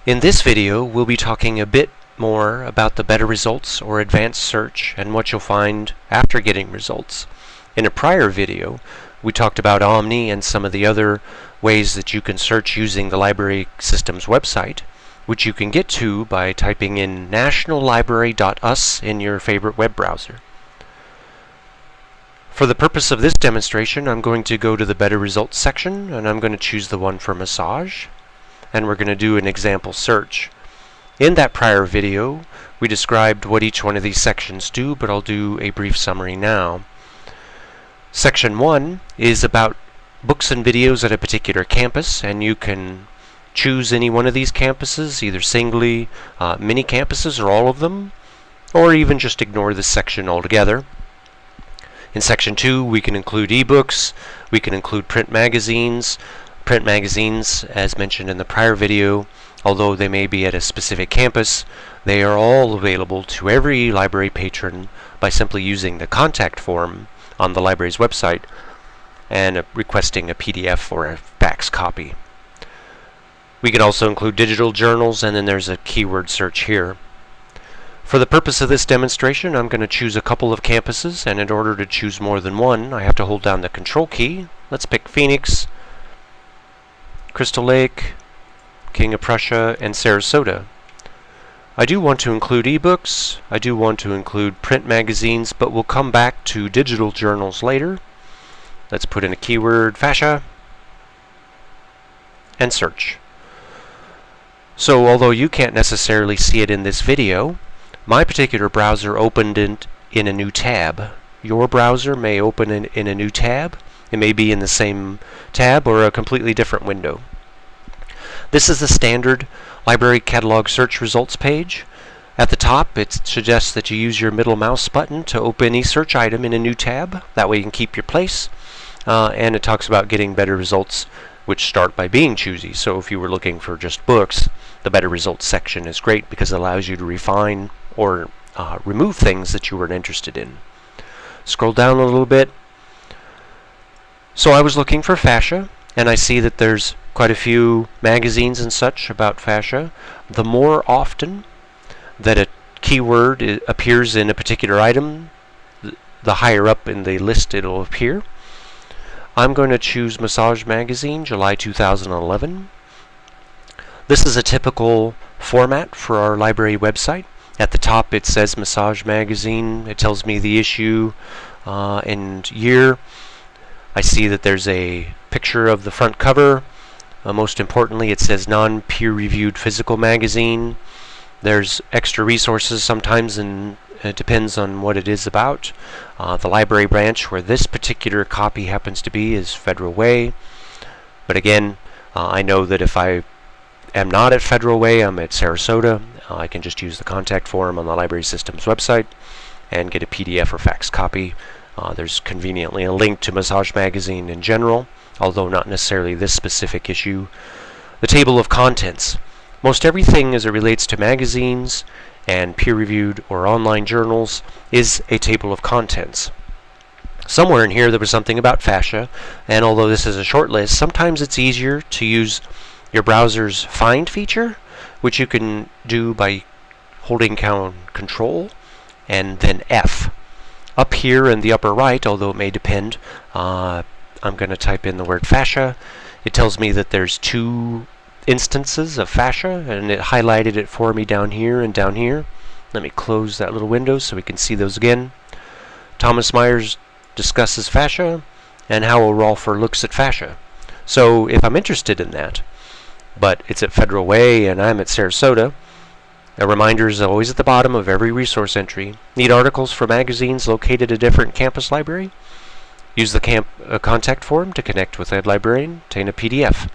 In this video, we'll be talking a bit more about the better results or advanced search and what you'll find after getting results. In a prior video, we talked about Omni and some of the other ways that you can search using the library system's website, which you can get to by typing in nationallibrary.us in your favorite web browser. For the purpose of this demonstration, I'm going to go to the Better Results section, and I'm going to choose the one for massage, and we're going to do an example search. In that prior video, we described what each one of these sections do, but I'll do a brief summary now. Section 1 is about books and videos at a particular campus, and you can choose any one of these campuses, either singly, mini campuses, or all of them, or even just ignore this section altogether. In Section 2, we can include ebooks, we can include print magazines. Print magazines, as mentioned in the prior video, although they may be at a specific campus, they are all available to every library patron by simply using the contact form on the library's website and requesting a PDF or a fax copy. We can also include digital journals, and then there's a keyword search here. For the purpose of this demonstration, I'm going to choose a couple of campuses, and in order to choose more than one, I have to hold down the Control key. Let's pick Phoenix, Crystal Lake, King of Prussia, and Sarasota. I do want to include ebooks, I do want to include print magazines, but we'll come back to digital journals later. Let's put in a keyword, fascia, and search. So although you can't necessarily see it in this video, my particular browser opened in a new tab. Your browser may open in a new tab. It may be in the same tab or a completely different window. This is the standard library catalog search results page. At the top, it suggests that you use your middle mouse button to open any search item in a new tab. That way you can keep your place. And it talks about getting better results, which start by being choosy. So if you were looking for just books, the better results section is great because it allows you to refine or remove things that you weren't interested in. Scroll down a little bit. So I was looking for fascia, and I see that there's quite a few magazines and such about fascia. The more often that a keyword appears in a particular item, the higher up in the list it'll appear. I'm going to choose Massage Magazine, July 2011. This is a typical format for our library website. At the top it says Massage Magazine. It tells me the issue and year. I see that there's a picture of the front cover. Most importantly, it says non-peer-reviewed physical magazine. There's extra resources sometimes, and it depends on what it is about. The library branch where this particular copy happens to be is Federal Way. But again, I know that if I am not at Federal Way, I'm at Sarasota. I can just use the contact form on the library system's website and get a PDF or fax copy. There's conveniently a link to Massage Magazine in general, although not necessarily this specific issue. The table of contents. Most everything as it relates to magazines and peer-reviewed or online journals is a table of contents. Somewhere in here there was something about fascia, and although this is a short list, sometimes it's easier to use your browser's find feature, which you can do by holding down Control and then F. Up here in the upper right, although it may depend, I'm going to type in the word fascia. It tells me that there's two instances of fascia, and it highlighted it for me down here and down here. Let me close that little window so we can see those again. Thomas Myers discusses fascia, and Howell Rolfer looks at fascia. So if I'm interested in that, but it's at Federal Way and I'm at Sarasota, a reminder is always at the bottom of every resource entry. Need articles for magazines located at a different campus library? Use the contact form to connect with a librarian, obtain a PDF.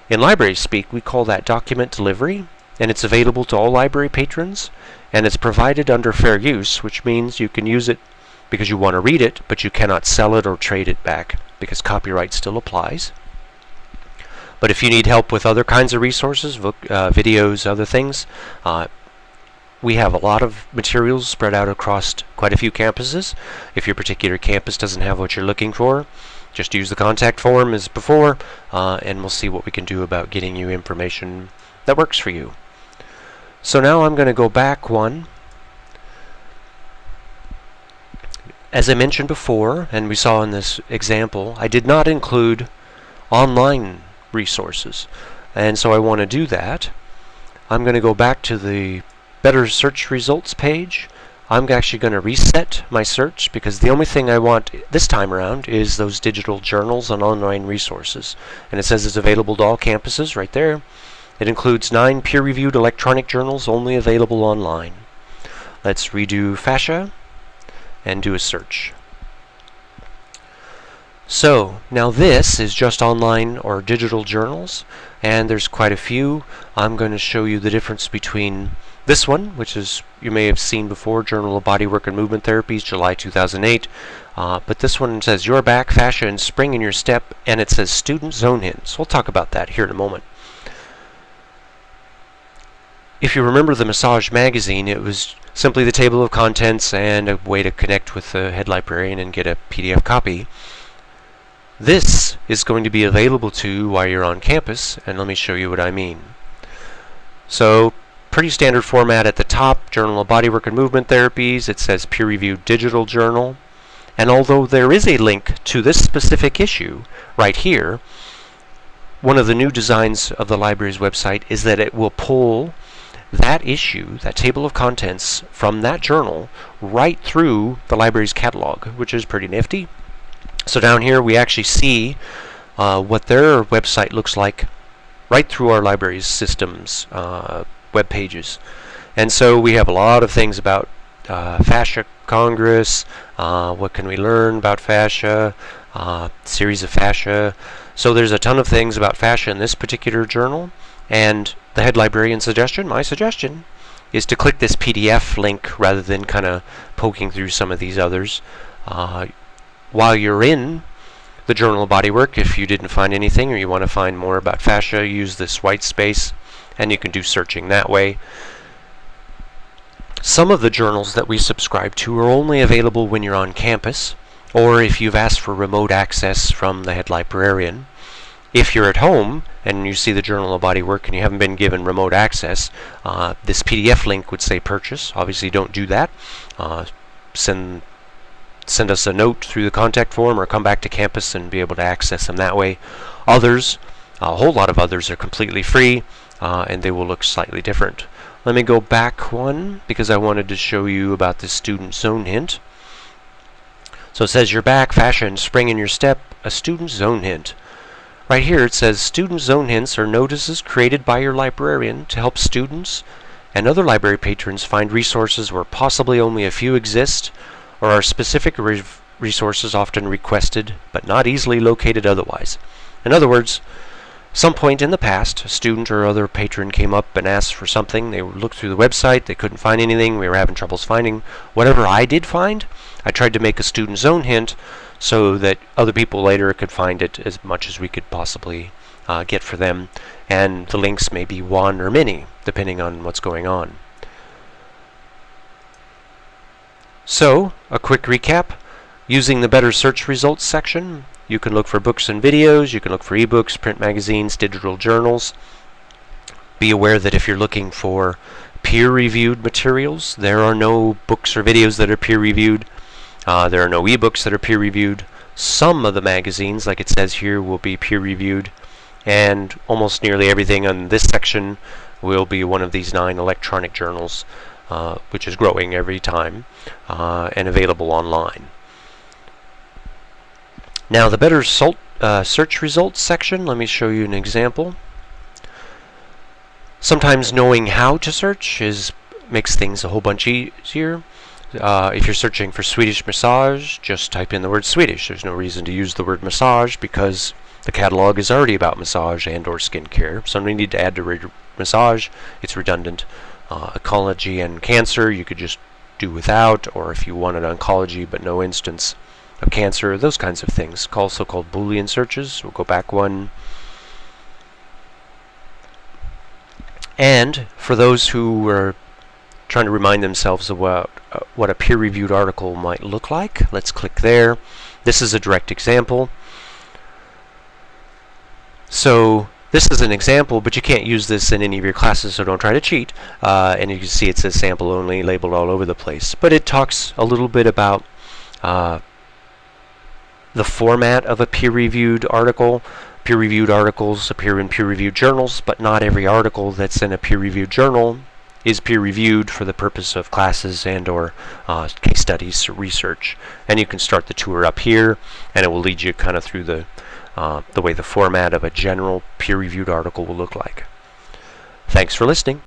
In library speak, we call that document delivery, and it's available to all library patrons, and it's provided under fair use, which means you can use it because you want to read it, but you cannot sell it or trade it back because copyright still applies. But if you need help with other kinds of resources, videos, other things, we have a lot of materials spread out across quite a few campuses. If your particular campus doesn't have what you're looking for, just use the contact form as before, and we'll see what we can do about getting you information that works for you. So now I'm going to go back one. As I mentioned before, and we saw in this example, I did not include online resources. And so I want to do that. I'm going to go back to the Better Search Results page. I'm actually going to reset my search because the only thing I want this time around is those digital journals and online resources. And it says it's available to all campuses right there. It includes 9 peer-reviewed electronic journals only available online. Let's redo fascia and do a search. So now this is just online or digital journals, and there's quite a few. I'm going to show you the difference between this one, which is you may have seen before, Journal of Bodywork and Movement Therapies, July 2008. But this one says your back, fascia, and spring in your step, and it says student zone hints. We'll talk about that here in a moment. If you remember the Massage magazine, it was simply the table of contents and a way to connect with the head librarian and get a PDF copy. This is going to be available to you while you're on campus, and let me show you what I mean. So, pretty standard format at the top, Journal of Bodywork and Movement Therapies. It says peer-reviewed digital journal. And although there is a link to this specific issue right here, one of the new designs of the library's website is that it will pull that issue, that table of contents, from that journal right through the library's catalog, which is pretty nifty. So down here we actually see what their website looks like right through our library's systems web pages. And so we have a lot of things about Fascia Congress, what can we learn about fascia, series of fascia. So there's a ton of things about fascia in this particular journal, and the head librarian suggestion, my suggestion, is to click this PDF link rather than kind of poking through some of these others. While you're in the Journal of Bodywork, if you didn't find anything or you want to find more about fascia, use this white space and you can do searching that way. Some of the journals that we subscribe to are only available when you're on campus, or if you've asked for remote access from the head librarian. If you're at home and you see the Journal of Bodywork and you haven't been given remote access, this PDF link would say purchase. Obviously don't do that. Send us a note through the contact form or come back to campus and be able to access them that way. Others, a whole lot of others, are completely free and they will look slightly different. Let me go back one because I wanted to show you about the student zone hint. So it says your back, fascia, and spring in your step, a student zone hint. Right here it says student zone hints are notices created by your librarian to help students and other library patrons find resources where possibly only a few exist, or are specific resources often requested but not easily located otherwise. In other words, some point in the past, a student or other patron came up and asked for something. They looked through the website, they couldn't find anything, we were having troubles finding. Whatever I did find, I tried to make a student zone hint so that other people later could find it as much as we could possibly get for them. And the links may be one or many, depending on what's going on. So, a quick recap. Using the Better Search Results section, you can look for books and videos, you can look for ebooks, print magazines, digital journals. Be aware that if you're looking for peer-reviewed materials, there are no books or videos that are peer-reviewed. There are no ebooks that are peer-reviewed. Some of the magazines, like it says here, will be peer-reviewed, and almost nearly everything on this section will be one of these 9 electronic journals, which is growing every time, and available online. Now the Better Search Results section, let me show you an example. Sometimes knowing how to search makes things a whole bunch easier. If you're searching for Swedish massage, just type in the word Swedish. There's no reason to use the word massage because the catalog is already about massage and or skincare. So no need to add the word massage. It's redundant. Oncology and cancer you could just do without, or if you wanted oncology but no instance of cancer, those kinds of things. Also called Boolean searches. We'll go back one. And for those who are trying to remind themselves of what a peer-reviewed article might look like, let's click there. This is a direct example. So This is an example, but you can't use this in any of your classes, so don't try to cheat. And you can see it says sample only labeled all over the place. But it talks a little bit about the format of a peer-reviewed article. Peer-reviewed articles appear in peer-reviewed journals, but not every article that's in a peer-reviewed journal is peer-reviewed for the purpose of classes and or case studies research. And you can start the tour up here, and it will lead you kind of through the way the format of a general peer-reviewed article will look like. Thanks for listening.